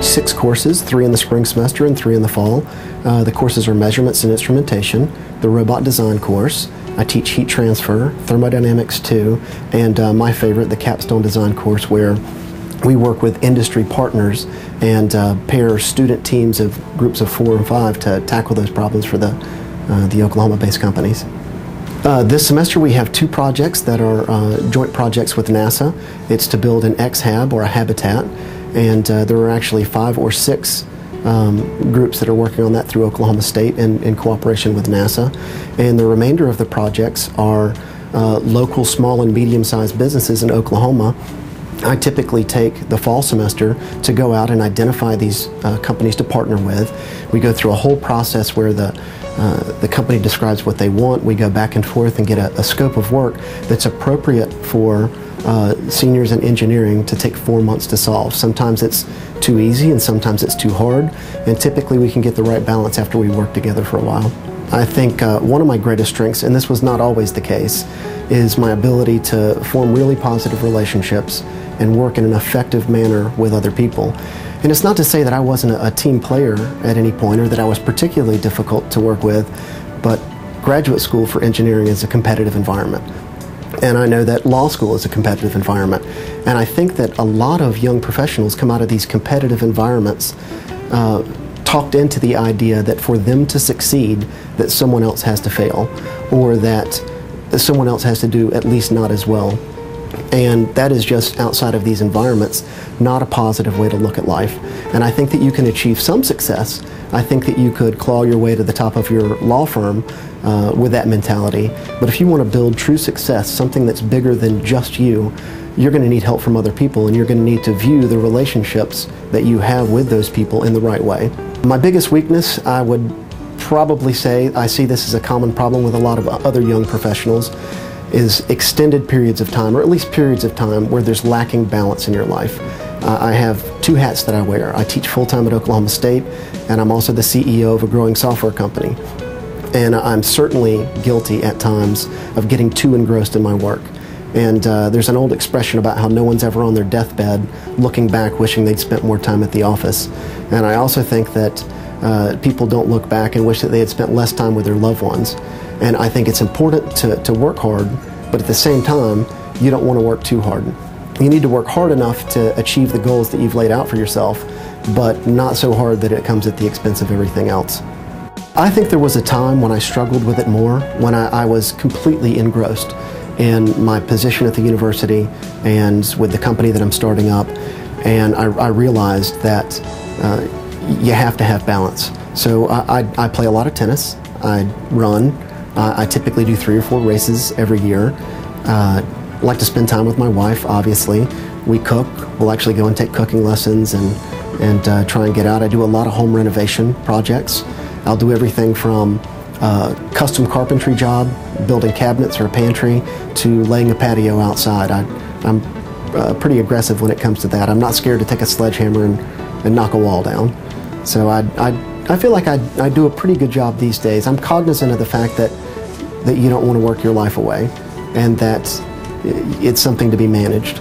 6 courses, 3 in the spring semester and 3 in the fall. The courses are measurements and instrumentation, the robot design course. I teach heat transfer, thermodynamics 2, and my favorite, the capstone design course, where we work with industry partners and pair student teams of groups of 4 and 5 to tackle those problems for the Oklahoma-based companies. This semester we have 2 projects that are joint projects with NASA. It's to build an X-HAB, or a habitat, and there are actually 5 or 6 groups that are working on that through Oklahoma State in cooperation with NASA. And the remainder of the projects are local small and medium-sized businesses in Oklahoma. I typically take the fall semester to go out and identify these companies to partner with. We go through a whole process where the company describes what they want. We go back and forth and get a scope of work that's appropriate for seniors in engineering to take 4 months to solve. Sometimes it's too easy and sometimes it's too hard, and typically we can get the right balance after we work together for a while. I think one of my greatest strengths, and this was not always the case, is my ability to form really positive relationships and work in an effective manner with other people. And it's not to say that I wasn't a team player at any point or that I was particularly difficult to work with, but graduate school for engineering is a competitive environment. And I know that law school is a competitive environment. And I think that a lot of young professionals come out of these competitive environments talked into the idea that for them to succeed, that someone else has to fail, or that someone else has to do at least not as well. And that is just, outside of these environments, not a positive way to look at life. And I think that you can achieve some success. I think that you could claw your way to the top of your law firm with that mentality. But if you want to build true success, something that's bigger than just you, you're going to need help from other people, and you're going to need to view the relationships that you have with those people in the right way. My biggest weakness, I would probably say, I see this as a common problem with a lot of other young professionals, is extended periods of time, or at least periods of time where there's lacking balance in your life. I have 2 hats that I wear. I teach full-time at Oklahoma State, and I'm also the CEO of a growing software company. And I'm certainly guilty at times of getting too engrossed in my work. And there's an old expression about how no one's ever on their deathbed looking back wishing they'd spent more time at the office. And I also think that people don't look back and wish that they had spent less time with their loved ones. And I think it's important to work hard, but at the same time, you don't want to work too hard. You need to work hard enough to achieve the goals that you've laid out for yourself, but not so hard that it comes at the expense of everything else. I think there was a time when I struggled with it more, when I was completely engrossed in my position at the university and with the company that I'm starting up, and I realized that you have to have balance. So I play a lot of tennis, I run, I typically do 3 or 4 races every year. I like to spend time with my wife, obviously. We cook. We'll actually go and take cooking lessons and try and get out. I do a lot of home renovation projects. I'll do everything from custom carpentry job, building cabinets or a pantry, to laying a patio outside. I'm pretty aggressive when it comes to that. I'm not scared to take a sledgehammer and knock a wall down. So I feel like I do a pretty good job these days. I'm cognizant of the fact that you don't want to work your life away, and that it's something to be managed.